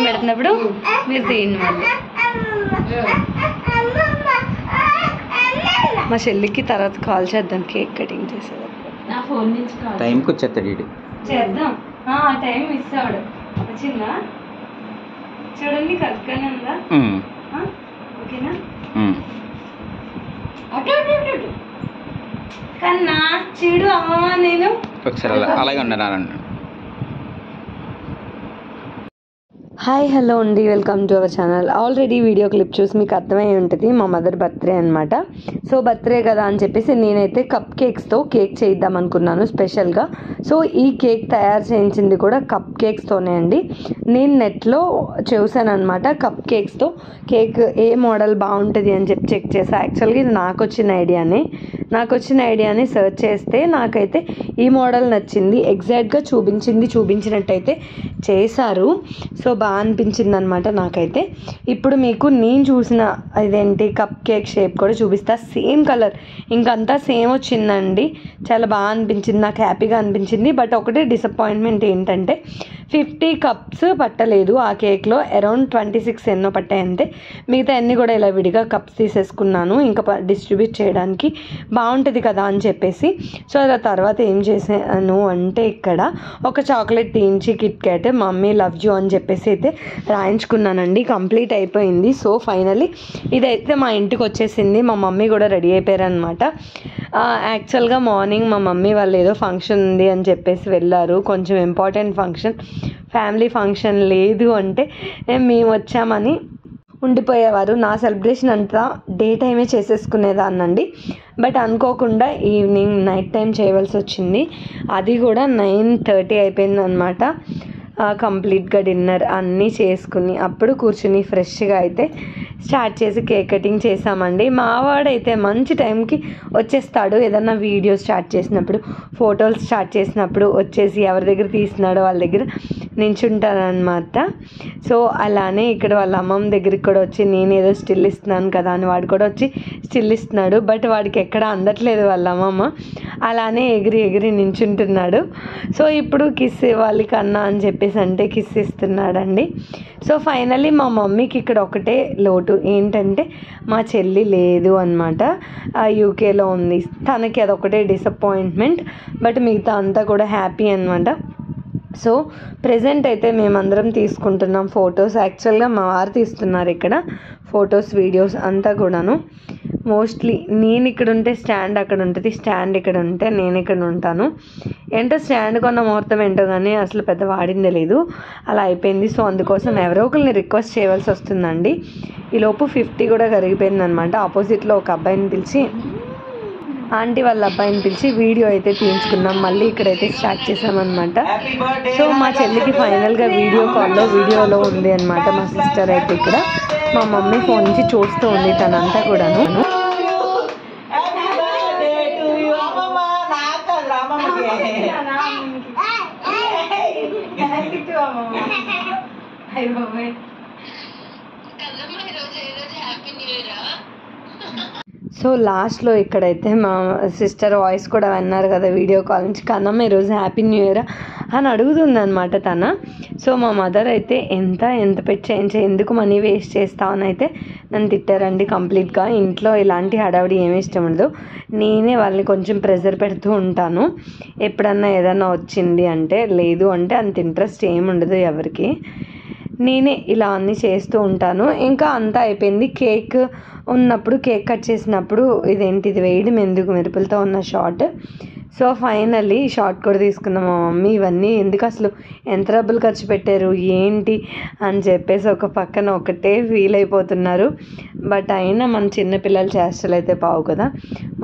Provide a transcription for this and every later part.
Cutting పెడుతున్నప్పుడు మీరు తీయండి మళ్ళీ. మా చెల్లికి తర్వాత కాల్ చేద్దాం కేక్ కటింగ్ చేసేటప్పుడు. టైంకి వచ్చేస్తాడు చేద్దాం. టైం మిస్ అవ్వడు. వచ్చిందా చూడండి, కరెక్ట్గానే ఉందా? ఓకేనా? అటు కన్నా చూడు అమ్మమ్మ, నేను ఒకసారి అలాగే ఉన్నాను. హాయ్ హలో అండి, welcome to our channel. Already video clip చూసి మీకు అర్థమై ఉంటుంది, మా మదర్ బర్త్డే అనమాట. సో బర్త్డే కదా అని చెప్పేసి నేనైతే కప్ కేక్స్తో కేక్ చేద్దాం అనుకున్నాను స్పెషల్గా. సో ఈ కేక్ తయారు చేయించింది కూడా కప్ కేక్స్తోనే అండి. నేను నెట్లో చూసాను అనమాట, కప్ కేక్స్తో కేక్ ఏ మోడల్ బాగుంటుంది అని చెప్పి చెక్ చేసా. యాక్చువల్గా ఇది నాకు వచ్చిన ఐడియాని సెర్చ్ చేస్తే నాకైతే ఈ మోడల్ నచ్చింది. ఎగ్జాక్ట్గా చూపించినట్టయితే చేశారు. సో బాగా అనిపించింది అనమాట నాకైతే. ఇప్పుడు మీకు నేను చూసిన ఇదేంటి కప్ కేక్ షేప్ కూడా చూపిస్తా. సేమ్ కలర్ ఇంకంతా సేమ్ వచ్చిందండి. చాలా బాగా అనిపించింది, నాకు హ్యాపీగా అనిపించింది. బట్ ఒకటే డిసప్పాయింట్మెంట్ ఏంటంటే 50 కప్స్ పట్టలేదు ఆ కేక్లో, అరౌండ్ 26 ఎన్నో పట్టాయి అంతే. మిగతా అన్నీ కూడా ఇలా విడిగా కప్స్ తీసేసుకున్నాను, ఇంకా డిస్ట్రిబ్యూట్ చేయడానికి బాగుంటుంది కదా అని చెప్పేసి. సో ఆ తర్వాత ఏం చేశాను అంటే ఇక్కడ ఒక చాక్లెట్ తీయించి Kit Kat mummy love you అని చెప్పేసి అయితే రాయించుకున్నానండి. కంప్లీట్ అయిపోయింది. సో ఫైనలీ ఇదైతే మా ఇంటికి వచ్చేసింది. మా మమ్మీ కూడా రెడీ అయిపోయారు అనమాట. యాక్చువల్గా మార్నింగ్ మా మమ్మీ వాళ్ళు ఏదో ఫంక్షన్ ఉంది అని చెప్పేసి వెళ్ళారు, కొంచెం ఇంపార్టెంట్ ఫంక్షన్, ఫ్యామిలీ ఫంక్షన్. లేదు అంటే మేము వచ్చామని ఉండిపోయేవారు. నా సెలబ్రేషన్ అంతా డే టైమే చేసేసుకునేదాన్నండి. బట్ అనుకోకుండా ఈవినింగ్ నైట్ టైం చేయవలసి వచ్చింది. అది కూడా 9:30 అయిపోయింది అనమాట. కంప్లీట్గా డిన్నర్ అన్నీ చేసుకుని అప్పుడు కూర్చుని ఫ్రెష్గా అయితే స్టార్ట్ చేసి కేక్ కటింగ్ చేసామండి. మావాడైతే మంచి టైంకి వచ్చేస్తాడు. ఏదన్నా వీడియో స్టార్ట్ చేసినప్పుడు, ఫోటోలు స్టార్ట్ చేసినప్పుడు వచ్చేసి ఎవరి దగ్గర తీసినాడో వాళ్ళ దగ్గర నించుంటానమాట. సో అలానే ఇక్కడ వాళ్ళ అమ్మమ్మ దగ్గరికి కూడా వచ్చి నేను ఏదో స్టిల్ ఇస్తున్నాను కదా అని వాడు కూడా వచ్చి స్టిల్ ఇస్తున్నాడు. బట్ వాడికి ఎక్కడ అందట్లేదు వాళ్ళ అమ్మమ్మ, అలానే ఎగిరి నించుంటున్నాడు. సో ఇప్పుడు కిస్ ఇవ్వాలి కన్నా అని చెప్పేసి అంటే కిస్ ఇస్తున్నాడండి. సో ఫైనల్లీ మా మమ్మీకి ఇక్కడ ఒకటే లోటు ఏంటంటే మా చెల్లి లేదు అనమాట, యూకేలో ఉంది. తనకి అదొకటే డిసప్పాయింట్మెంట్. బట్ మిగతా అంతా కూడా హ్యాపీ అనమాట. సో ప్రెజెంట్ అయితే మేమందరం తీసుకుంటున్నాం ఫొటోస్. యాక్చువల్గా మా వారు తీస్తున్నారు ఇక్కడ ఫొటోస్, వీడియోస్ అంతా కూడాను. మోస్ట్లీ నేను ఇక్కడ ఉంటే స్టాండ్ అక్కడ ఉంటుంది, స్టాండ్ ఇక్కడ ఉంటే నేను ఇక్కడ ఉంటాను. ఏంటో స్టాండ్ కొన్న ముహూర్తం ఏంటో కానీ అసలు పెద్ద వాడిందే లేదు, అలా అయిపోయింది. సో అందుకోసం ఎవరో ఒకరిని రిక్వెస్ట్ చేయవలసి వస్తుందండి. ఈలోపు 50 కూడా కరిగిపోయింది అనమాట. ఆపోజిట్లో ఒక అబ్బాయిని పిలిచి, ఆంటీ వాళ్ళ అబ్బాయిని పిలిచి వీడియో అయితే తీయించుకున్నాం. మళ్ళీ ఇక్కడైతే స్టార్ట్ చేసామన్నమాట. సో మా చెల్లికి ఫైనల్గా వీడియోలో ఉంది అనమాట. మా సిస్టర్ అయితే ఇక్కడ మా మమ్మీ ఫోన్ నుంచి చూస్తూ ఉంది తనంతా కూడాను. సో లాస్ట్లో ఇక్కడైతే మా సిస్టర్ వాయిస్ కూడా విన్నారు కదా వీడియో కాల్ నుంచి, కన్నమ్మ ఈరోజు హ్యాపీ న్యూ ఇయర్ అని అడుగుతుంది అనమాట తన. సో మా మదర్ అయితే ఎంత పెట్టి చేయించే, ఎందుకు మనీ వేస్ట్ చేస్తావు అని అయితే నన్ను తిట్టారండి కంప్లీట్గా. ఇంట్లో ఇలాంటి హడావిడి ఏమీ ఇష్టం ఉండదు. నేనే వాళ్ళని కొంచెం ప్రెజర్ పెడుతూ ఉంటాను. ఎప్పుడన్నా ఏదన్నా వచ్చింది అంటే, లేదు అంటే అంత ఇంట్రెస్ట్ ఏముండదు ఎవరికి. నేనే ఇలా అన్నీ చేస్తూ ఉంటాను. ఇంకా అంతా అయిపోయింది. కేక్ ఉన్నప్పుడు కేక్ కట్ చేసినప్పుడు ఇది వేయడం ఎందుకు మెరుపులతో ఉన్న షార్ట్. సో ఫైనల్లీ షార్ట్ కూడా తీసుకున్నాం. మా మమ్మీ ఇవన్నీ ఎందుకు అసలు ఎంత డబ్బులు ఖర్చు పెట్టారు ఏంటి అని చెప్పేసి ఒక పక్కన ఒకటే ఫీల్ అయిపోతున్నారు. బట్ అయినా మన చిన్నపిల్లల చేష్టలు అయితే పావు కదా,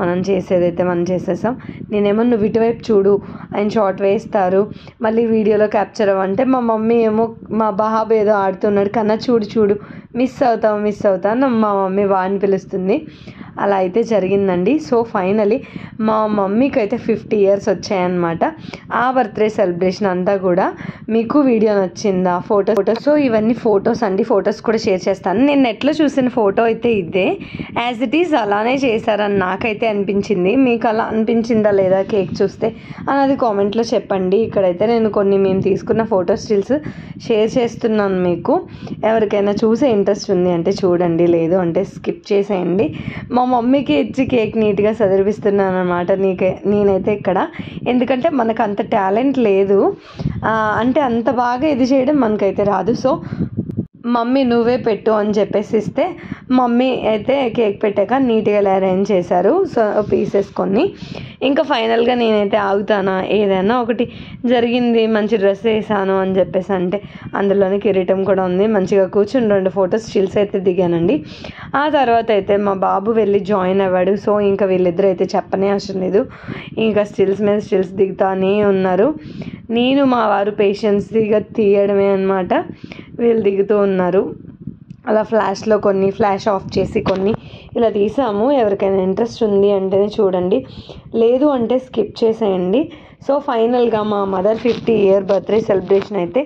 మనం చేసేదైతే మనం చేసేసాం. నేనేమో నువ్వు ఇటువైపు చూడు, ఆయన షార్ట్ వేస్తారు మళ్ళీ వీడియోలో క్యాప్చర్ అవ్వంటే, మా మమ్మీ ఏమో మా బాబు ఏదో ఆడుతున్నాడు కన్నా చూడు మిస్ అవుతావు అని మా మమ్మీ వాడిని పిలుస్తుంది. అలా అయితే జరిగిందండి. సో ఫైనలీ మా మమ్మీకి అయితే 50 years వచ్చాయన్నమాట. ఆ బర్త్డే సెలబ్రేషన్ అంతా కూడా మీకు వీడియో నచ్చిందా? ఫోటో సో ఇవన్నీ ఫొటోస్ అండి. ఫొటోస్ కూడా షేర్ చేస్తాను. నేను నెట్లో చూసిన ఫోటో అయితే ఇదే, యాజ్ ఇట్ ఈజ్ అలానే చేశారని నాకైతే అనిపించింది. మీకు అలా అనిపించిందా లేదా కేక్ చూస్తే అన్నది కామెంట్లో చెప్పండి. ఇక్కడైతే నేను కొన్ని మేము తీసుకున్న ఫోటో స్టిల్స్ షేర్ చేస్తున్నాను మీకు. ఎవరికైనా చూసే ఇంట్రెస్ట్ ఉంది అంటే చూడండి, లేదు అంటే స్కిప్ చేసేయండి. మా మమ్మీకి ఇచ్చి కేక్ నీట్గా చదివిస్తున్నాను అనమాట నేనైతే ఇక్కడ. ఎందుకంటే మనకు అంత టాలెంట్ లేదు, అంటే అంత బాగా ఇది చేయడం మనకైతే రాదు. సో మమ్మీ నువ్వే పెట్టు అని చెప్పేసి ఇస్తే మమ్మీ అయితే కేక్ పెట్టాక నీట్గా అరేంజ్ చేశారు. సో పీసెస్ కొన్ని. ఇంకా ఫైనల్గా నేనైతే ఆగుతానా, ఏదైనా ఒకటి జరిగింది, మంచి డ్రెస్ వేసాను అని చెప్పేసి అంటే అందులోనే కిరీటం కూడా ఉంది. మంచిగా కూర్చుని 2 ఫొటోస్ స్టిల్స్ అయితే దిగానండి. ఆ తర్వాత అయితే మా బాబు వెళ్ళి జాయిన్ అవ్వాడు. సో ఇంకా వీళ్ళిద్దరూ అయితే చెప్పనే అవసరం లేదు, ఇంకా స్టిల్స్ మీద స్టిల్స్ దిగుతానే ఉన్నారు. నేను మా వారు పేషెన్స్గా తీయడమే అనమాట. వీళ్ళు దిగుతూ ఉన్నారు. అలా ఫ్లాష్లో కొన్ని ఫ్లాష్ ఆఫ్ చేసి కొన్ని ఇలా తీసాము. ఎవరికైనా ఇంట్రెస్ట్ ఉంది అంటేనే చూడండి, లేదు అంటే స్కిప్ చేసేయండి. సో ఫైనల్గా మా మదర్ 50 year బర్త్డే సెలబ్రేషన్ అయితే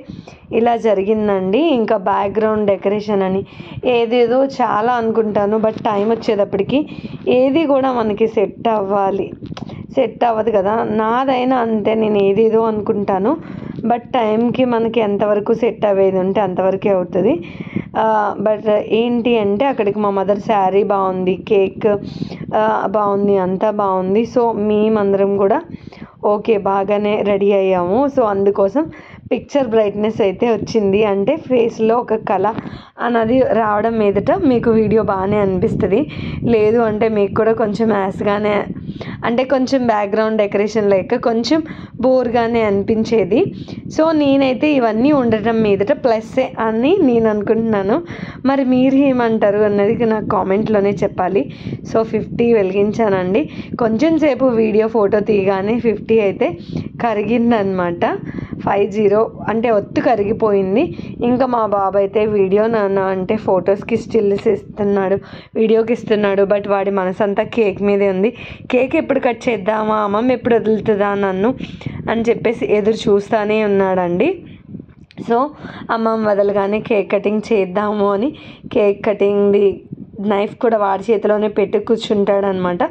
ఇలా జరిగిందండి. ఇంకా బ్యాక్గ్రౌండ్ డెకరేషన్ అని ఏదేదో చాలా అనుకుంటాను, బట్ టైం వచ్చేటప్పటికి ఏది కూడా మనకి సెట్ అవ్వదు కదా. నాదైనా అంతే, నేను ఏదేదో అనుకుంటాను, బట్ టైంకి మనకి ఎంతవరకు సెట్ అయ్యేది ఉంటే అంతవరకే అవుతుంది. బట్ ఏంటి అంటే అక్కడికి మా మదర్ శారీ బాగుంది, కేక్ బాగుంది, అంతా బాగుంది. సో మేమందరం కూడా ఓకే బాగానే రెడీ అయ్యాము. సో అందుకోసం పిక్చర్ బ్రైట్నెస్ అయితే వచ్చింది, అంటే ఫేస్లో ఒక కళ అన్నది రావడం మీదట మీకు వీడియో బాగానే అనిపిస్తుంది. లేదు అంటే మీకు కూడా కొంచెం యాస్గానే, అంటే కొంచెం బ్యాక్గ్రౌండ్ డెకరేషన్ లేక కొంచెం బోర్గానే అనిపించేది. సో నేనైతే ఇవన్నీ ఉండటం మీదట ప్లస్సే అని నేను అనుకుంటున్నాను. మరి మీరు ఏమంటారు అన్నది నాకు కామెంట్లోనే చెప్పాలి. సో 50 వెలిగించానండి. కొంచెం సేపు వీడియో ఫోటో తీయగానే 50 అయితే కరిగిందనమాట. 50 అంటే ఒత్తు కరిగిపోయింది. ఇంకా మా బాబు అయితే వీడియో నాన్న అంటే ఫొటోస్కి స్టిల్స్ ఇస్తున్నాడు, వీడియోకి ఇస్తున్నాడు, బట్ వాడి మనసంతా కేక్ మీదే ఉంది. కేక్ ఎప్పుడు కట్ చేద్దామా, అమ్మమ్మ ఎప్పుడు వదులుతుందా నన్ను అని చెప్పేసి ఎదురు చూస్తూనే ఉన్నాడండి. సో అమ్మమ్మ వదలగానే కేక్ కటింగ్ చేద్దాము అని కేక్ కటింగ్ది నైఫ్ కూడా వాడి చేతిలోనే పెట్టి కూర్చుంటాడు అనమాట.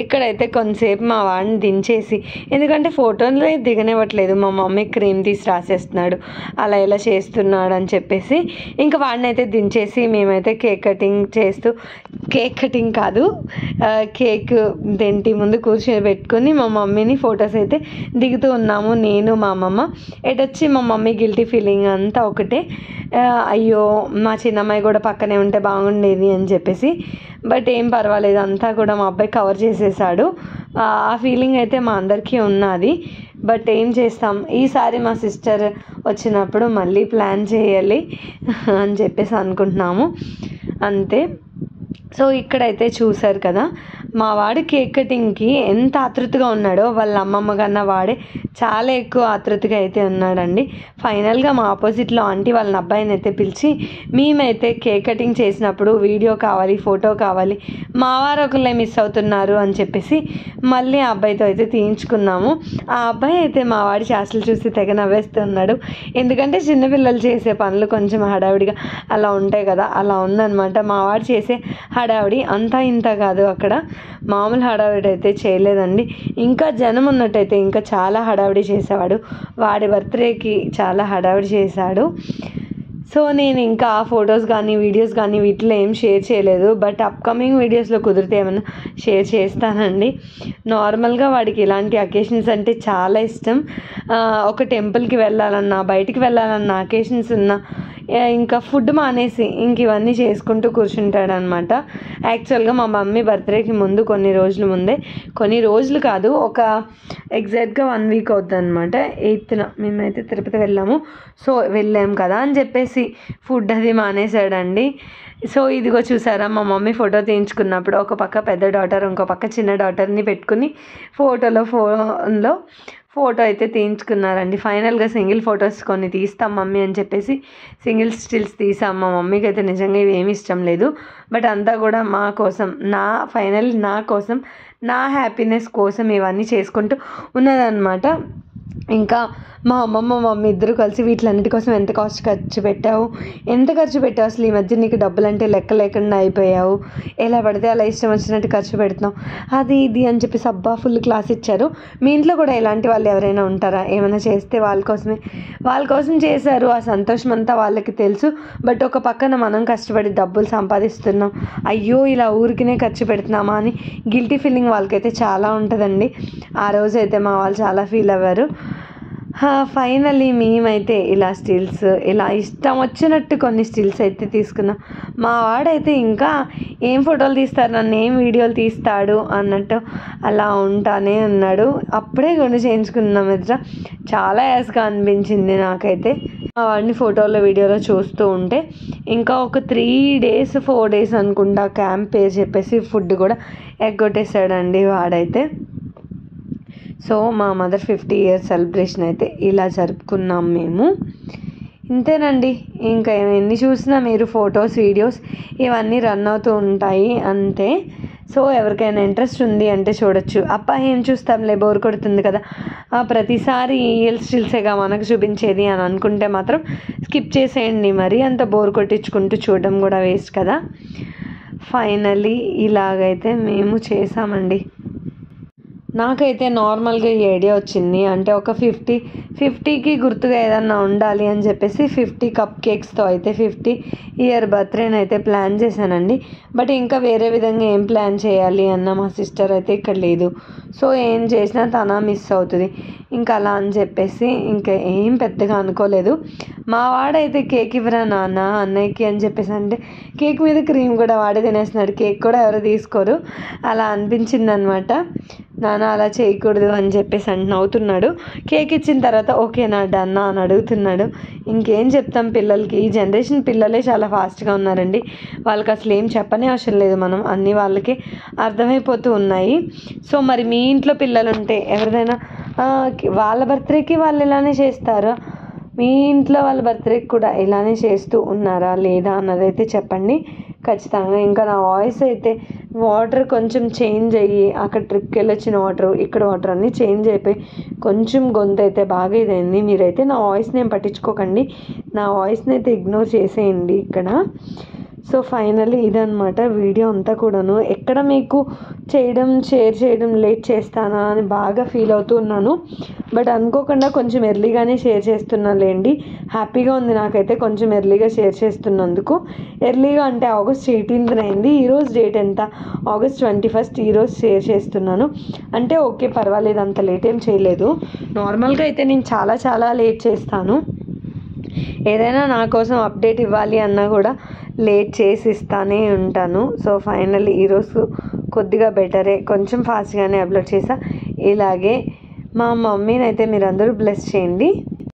ఇక్కడైతే కొంతసేపు మా వాడిని దించేసి, ఎందుకంటే ఫోటోలో దిగనివ్వట్లేదు, మా మమ్మీ క్రీమ్ తీసి రాసేస్తున్నాడు, అలా ఇలా చేస్తున్నాడు అని చెప్పేసి ఇంకా వాడిని అయితే దించేసి మేమైతే కేక్ కటింగ్ కాదు కేక్ దేంటి ముందు కూర్చోబెట్టుకొని మా మమ్మీని ఫొటోస్ అయితే దిగుతూ ఉన్నాము. నేను మా అమ్మమ్మ ఎటొచ్చి మా మమ్మీ గిల్టీ ఫీలింగ్ అంతా ఒకటే, అయ్యో మా చిన్నమ్మాయి కూడా పక్కనే ఉంటే బాగుండేది అని చెప్పేసి. బట్ ఏం పర్వాలేదు, అంతా కూడా మా అబ్బాయి కవర్ చేసేసాడు. ఆ ఫీలింగ్ అయితే మా అందరికీ ఉన్నది. బట్ ఏం చేస్తాం, ఈసారి మా సిస్టర్ వచ్చినప్పుడు మళ్ళీ ప్లాన్ చేయాలి అని చెప్పేసి అనుకుంటున్నాము అంతే. సో ఇక్కడైతే చూసారు కదా, మా వాడు కేక్ కటింగ్కి ఎంత ఆతృతగా ఉన్నాడో వాళ్ళ అమ్మమ్మ కన్నా వాడే చాలా ఎక్కువ ఆతృతగా అయితే ఉన్నాడండి. ఫైనల్గా మా ఆపోజిట్లో ఆంటీ వాళ్ళ అబ్బాయిని అయితే పిలిచి మేమైతే కేక్ కటింగ్ చేసినప్పుడు వీడియో కావాలి, ఫోటో కావాలి, మా వారు ఒకళ్ళే మిస్ అవుతున్నారు అని చెప్పేసి మళ్ళీ ఆ అబ్బాయితో అయితే తీయించుకున్నాము. ఆ అబ్బాయి అయితే మా వాడి చేష్టలు చూసి తెగ నవ్వేస్తున్నాడు. ఎందుకంటే చిన్నపిల్లలు చేసే పనులు కొంచెం హడావిడిగా అలా ఉంటాయి కదా, అలా ఉందన్నమాట. మా వాడు చేసే హడావిడి అంతా ఇంత కాదు, అక్కడ మామూలు హడావిడి అయితే చేయలేదండి. ఇంకా జనం ఉన్నట్టయితే ఇంకా చాలా హడావిడి చేసేవాడు. వాడి బర్త్డేకి చాలా హడావిడి చేశాడు. సో నేను ఇంకా ఆ ఫొటోస్ కానీ వీడియోస్ కానీ వీటిలో ఏం షేర్ చేయలేదు, బట్ అప్కమింగ్ వీడియోస్లో కుదిరితే ఏమైనా షేర్ చేస్తానండి. నార్మల్గా వాడికి ఇలాంటి అకేషన్స్ అంటే చాలా ఇష్టం. ఒక టెంపుల్కి వెళ్ళాలన్నా, బయటికి వెళ్ళాలన్నా, అకేషన్స్ ఉన్నా, ఇంకా ఫుడ్ మానేసి ఇంక ఇవన్నీ చేసుకుంటూ కూర్చుంటాడనమాట. యాక్చువల్గా మా మమ్మీ బర్త్డేకి ముందు కొన్ని రోజులు కాదు, ఒక ఎగ్జాక్ట్గా 1 week అవుతుంది అనమాట. 8th మేమైతే తిరుపతి వెళ్ళాం కదా అని చెప్పేసి ఫుడ్ అది మానేశాడండి. సో ఇదిగో చూసారా, మా మమ్మీ ఫోటో తీయించుకున్నప్పుడు ఒక పక్క పెద్ద డాటర్, ఇంకో పక్క చిన్న డాటర్ని పెట్టుకుని ఫోన్లో ఫోటో అయితే తీయించుకున్నారండి. ఫైనల్గా సింగిల్ ఫొటోస్ కొన్ని తీస్తాం మమ్మీ అని చెప్పేసి సింగిల్ స్టిల్స్ తీసాం. మా మమ్మీకి అయితే నిజంగా ఇవి ఏమి ఇష్టం లేదు, బట్ అంతా కూడా మా కోసం, నా కోసం, నా హ్యాపీనెస్ కోసం ఇవన్నీ చేసుకుంటూ ఉన్నదన్నమాట. ఇంకా మా అమ్మమ్మ మమ్మీ ఇద్దరు కలిసి వీటిలన్నిటి కోసం ఎంత ఖర్చు పెట్టావు అసలు ఈ మధ్య నీకు డబ్బులు అంటే లెక్క లేకుండా అయిపోయావు, ఎలా పడితే అలా ఇష్టం వచ్చినట్టు ఖర్చు పెడుతున్నావు, అది ఇది అని చెప్పేసి అబ్బా ఫుల్ క్లాస్ ఇచ్చారు. మీ ఇంట్లో కూడా ఇలాంటి వాళ్ళు ఎవరైనా ఉంటారా? ఏమైనా చేస్తే వాళ్ళ కోసం చేశారు, ఆ సంతోషం అంతా వాళ్ళకి తెలుసు. బట్ ఒక పక్కన మనం కష్టపడి డబ్బులు సంపాదిస్తున్నాం, అయ్యో ఇలా ఊరికినే ఖర్చు పెడుతున్నామా అని గిల్టీ ఫీలింగ్ వాళ్ళకైతే చాలా ఉంటుందండి. ఆ రోజు అయితే మా వాళ్ళు చాలా ఫీల్ అవ్వారు. ఫైనల్లీ మేమైతే ఇలా స్టిల్స్, ఇలా ఇష్టం వచ్చినట్టు కొన్ని స్టిల్స్ అయితే తీసుకున్నాం. మా వాడైతే ఇంకా ఏం ఫోటోలు తీస్తారు, నన్ను ఏం వీడియోలు తీస్తాడు అన్నట్టు అలా ఉంటానే ఉన్నాడు. అప్పుడే కొని చేయించుకున్నాం ఎదుట, చాలా యాస్గా అనిపించింది నాకైతే మా వాడిని ఫోటోలో వీడియోలో చూస్తూ ఉంటే. ఇంకా ఒక 4 days అనుకుంటా క్యాంప్ పేరు చెప్పేసి ఫుడ్ కూడా ఎగ్గొట్టేశాడండి వాడైతే. సో మా మదర్ 50 years సెలబ్రేషన్ అయితే ఇలా జరుపుకున్నాం మేము. ఇంతేనండి, ఇంకా ఎన్ని చూసినా మీరు ఫొటోస్ వీడియోస్ ఇవన్నీ రన్ అవుతూ ఉంటాయి అంతే. సో ఎవరికైనా ఇంట్రెస్ట్ ఉంది అంటే చూడొచ్చు. అప్ప ఏం చూస్తాంలే, బోర్ కొడుతుంది కదా, ప్రతిసారి రీల్ స్టిల్సేగా మనకు చూపించేది అని అనుకుంటే మాత్రం స్కిప్ చేసేయండి. మరి అంత బోర్ కొట్టించుకుంటూ చూడడం కూడా వేస్ట్ కదా. ఫైనల్లీ ఇలాగైతే మేము చేసామండి. నాకైతే నార్మల్గా ఈ ఐడియా వచ్చింది, అంటే ఒక 50కి గుర్తుగా ఏదన్నా ఉండాలి అని చెప్పేసి 50 కప్ కేక్స్తో అయితే 50 year బర్త్డేని అయితే ప్లాన్ చేశానండి. బట్ ఇంకా వేరే విధంగా ఏం ప్లాన్ చేయాలి అన్న మా సిస్టర్ అయితే ఇక్కడ లేదు. సో ఏం చేసినా తన మిస్ అవుతుంది, ఇంకా అలా అని చెప్పేసి ఇంకా ఏం పెద్దగా అనుకోలేదు. మా వాడైతే కేక్ ఇవ్వరా నాన్న అన్నయ్యకి అని చెప్పేసి అంటే కేక్ మీద క్రీమ్ కూడా వాడే తినేస్తున్నాడు, కేక్ కూడా ఎవరు తీసుకోరు, అలా అనిపించింది అనమాట. నాన్న అలా చేయకూడదు అని చెప్పేసి నవ్వుతున్నాడు. కేక్ ఇచ్చిన తర్వాత ఓకేనా డన్నా అని అడుగుతున్నాడు. ఇంకేం చెప్తాం పిల్లలకి, ఈ జనరేషన్ పిల్లలే చాలా ఫాస్ట్గా ఉన్నారండి. వాళ్ళకి అసలు ఏం చెప్పనే అవసరం లేదు, మనం అన్నీ వాళ్ళకి అర్థమైపోతూ ఉన్నాయి. సో మరి మీ ఇంట్లో పిల్లలు ఉంటే ఎవరిదైనా వాళ్ళ బర్త్డేకి వాళ్ళు ఇలానే చేస్తారా, మీ ఇంట్లో వాళ్ళ బర్త్డేకి కూడా ఇలానే చేస్తూ ఉన్నారా లేదా అన్నదైతే చెప్పండి ఖచ్చితంగా. ఇంకా నా వాయిస్ అయితే వాటర్ కొంచెం చేంజ్ అయ్యి, అక్కడ ట్రిప్కి వెళ్ళొచ్చిన వాటర్ ఇక్కడ వాటర్ అన్నీ చేంజ్ అయిపోయి కొంచెం గొంతు అయితే బాగా ఇదైంది. మీరైతే నా వాయిస్ని ఏం పట్టించుకోకండి, నా వాయిస్ని అయితే ఇగ్నోర్ చేసేయండి ఇక్కడ. సో ఫైనల్లీ ఇదనమాట వీడియో అంతా కూడాను. ఎక్కడ మీకు షేర్ చేయడం లేట్ చేస్తానా అని బాగా ఫీల్ అవుతూ ఉన్నాను, బట్ అనుకోకుండా కొంచెం ఎర్లీగానే షేర్ చేస్తున్నానులేండి. హ్యాపీగా ఉంది నాకైతే కొంచెం ఎర్లీగా షేర్ చేస్తున్నందుకు. ఎర్లీగా అంటే August 18th అయింది, ఈరోజు డేట్ ఎంత, August 21st, ఈరోజు షేర్ చేస్తున్నాను అంటే ఓకే పర్వాలేదు, అంత లేట్ ఏం చేయలేదు. నార్మల్గా అయితే నేను చాలా లేట్ చేస్తాను, ఏదైనా నా కోసం అప్డేట్ ఇవ్వాలి అన్నా కూడా లేట్ చేసి ఇస్తానే ఉంటాను. సో ఫైనల్లీ ఈరోజు కొద్దిగా బెటరే, కొంచెం ఫాస్ట్గానే అప్లోడ్ చేసా. ఇలాగే మా మమ్మీని అయితే మీరందరూ బ్లెస్ చేయండి.